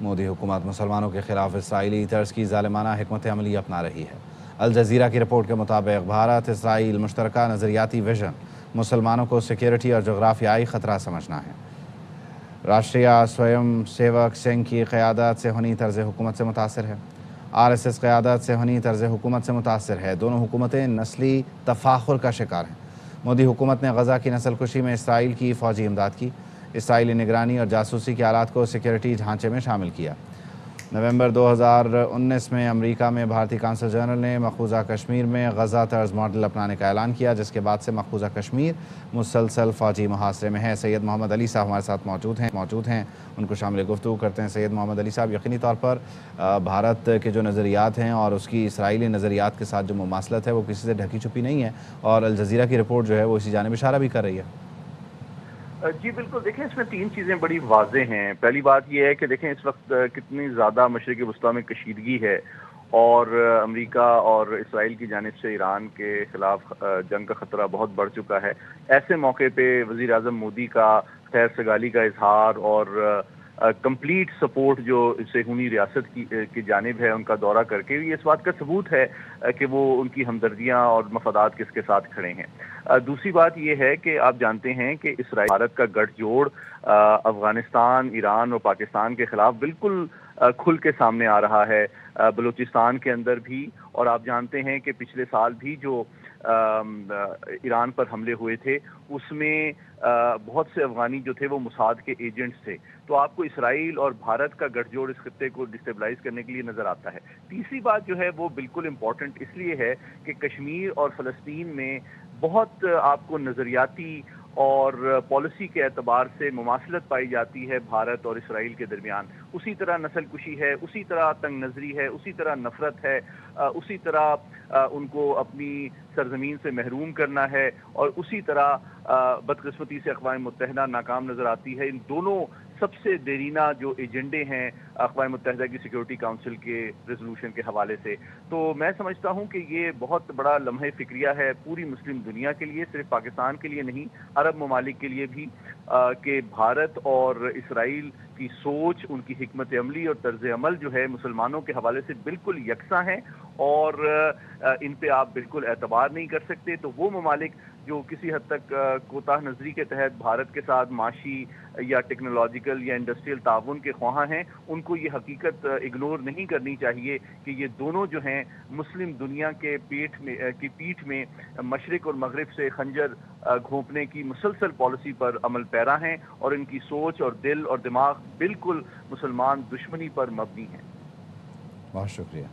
مودی حکومت مسلمانوں کے خلاف اسرائیلی طرز کی ظالمانہ حکمت عملی اپنا رہی ہے۔ الجزیرہ کی رپورٹ کے مطابق بھارت اسرائیل مشترکہ نظریاتی ویژن مسلمانوں کو سیکیورٹی اور جغرافیائی خطرہ سمجھنا ہے۔ راشٹریہ سویم سیوک سنگھ کی قیادت صہیونی طرز حکومت سے متاثر ہے۔ RSS قیادت صہیونی طرز حکومت سے متاثر ہے۔ دونوں حکومتیں نسلی تفاخر کا شکار ہیں۔ مودی حکومت نے غزہ کی نسل کشی میں اسرائیل کی فوجی امداد کی، اسرائیلی نگرانی اور جاسوسی کے آلات کو سیکیورٹی ڈھانچے میں شامل کیا۔ نومبر 2019 میں امریکہ میں بھارتی قونصل جنرل نے مقبوضہ کشمیر میں غزہ طرز ماڈل اپنانے کا اعلان کیا، جس کے بعد سے مقبوضہ کشمیر مسلسل فوجی محاصرے میں ہے۔ سید محمد علی صاحب ہمارے ساتھ موجود ہیں، ان کو شامل گفتگو کرتے ہیں۔ سید محمد علی صاحب، یقینی طور پر بھارت کے جو نظریات ہیں اور اس کی اسرائیلی نظریات کے ساتھ جو مماثلت ہے وہ کسی سے ڈھکی چھپی نہیں ہے، اور الجزیرہ کی رپورٹ جو ہے وہ اسی جانب اشارہ بھی کر رہی ہے۔ جی بالکل، دیکھیں اس میں تین چیزیں بڑی واضح ہیں۔ پہلی بات یہ ہے کہ دیکھیں اس وقت کتنی زیادہ مشرق وسطیٰ میں کشیدگی ہے، اور امریکہ اور اسرائیل کی جانب سے ایران کے خلاف جنگ کا خطرہ بہت بڑھ چکا ہے۔ ایسے موقع پہ وزیر اعظم مودی کا خیر سگالی کا اظہار اور کمپلیٹ سپورٹ جو صہیونی ریاست کی جانب ہے ان کا دورہ کر کے، یہ اس بات کا ثبوت ہے کہ وہ ان کی ہمدردیاں اور مفادات کس کے ساتھ کھڑے ہیں۔ دوسری بات یہ ہے کہ آپ جانتے ہیں کہ اسرائیل بھارت کا گٹھ جوڑ افغانستان، ایران اور پاکستان کے خلاف بالکل کھل کے سامنے آ رہا ہے، بلوچستان کے اندر بھی، اور آپ جانتے ہیں کہ پچھلے سال بھی جو ایران پر حملے ہوئے تھے اس میں بہت سے افغانی جو تھے وہ موساد کے ایجنٹس تھے۔ تو آپ کو اسرائیل اور بھارت کا گٹھ جوڑ اس خطے کو ڈسٹیبلائز کرنے کے لیے نظر آتا ہے۔ تیسری بات جو ہے وہ بالکل امپورٹنٹ اس لیے ہے کہ کشمیر اور فلسطین میں بہت آپ کو نظریاتی اور پالیسی کے اعتبار سے مماثلت پائی جاتی ہے بھارت اور اسرائیل کے درمیان۔ اسی طرح نسل کشی ہے، اسی طرح تنگ نظری ہے، اسی طرح نفرت ہے، اسی طرح ان کو اپنی سرزمین سے محروم کرنا ہے، اور اسی طرح بدقسمتی سے اقوام متحدہ ناکام نظر آتی ہے۔ ان دونوں سب سے دیرینہ جو ایجنڈے ہیں اقوام متحدہ کی سیکیورٹی کاؤنسل کے ریزولوشن کے حوالے سے، تو میں سمجھتا ہوں کہ یہ بہت بڑا لمحہ فکریہ ہے پوری مسلم دنیا کے لیے، صرف پاکستان کے لیے نہیں، عرب ممالک کے لیے بھی، کہ بھارت اور اسرائیل کی سوچ، ان کی حکمت عملی اور طرز عمل جو ہے مسلمانوں کے حوالے سے بالکل یکساں ہیں، اور ان پہ آپ بالکل اعتبار نہیں کر سکتے۔ تو وہ ممالک جو کسی حد تک کوتاہ نظری کے تحت بھارت کے ساتھ معاشی یا ٹیکنالوجیکل یا انڈسٹریل تعاون کے خواہاں ہیں، ان کو یہ حقیقت اگنور نہیں کرنی چاہیے کہ یہ دونوں جو ہیں مسلم دنیا کے پیٹھ میں مشرق اور مغرب سے خنجر گھونپنے کی مسلسل پالیسی پر عمل پیرا ہیں، اور ان کی سوچ اور دل اور دماغ بالکل مسلمان دشمنی پر مبنی ہیں۔ بہت شکریہ۔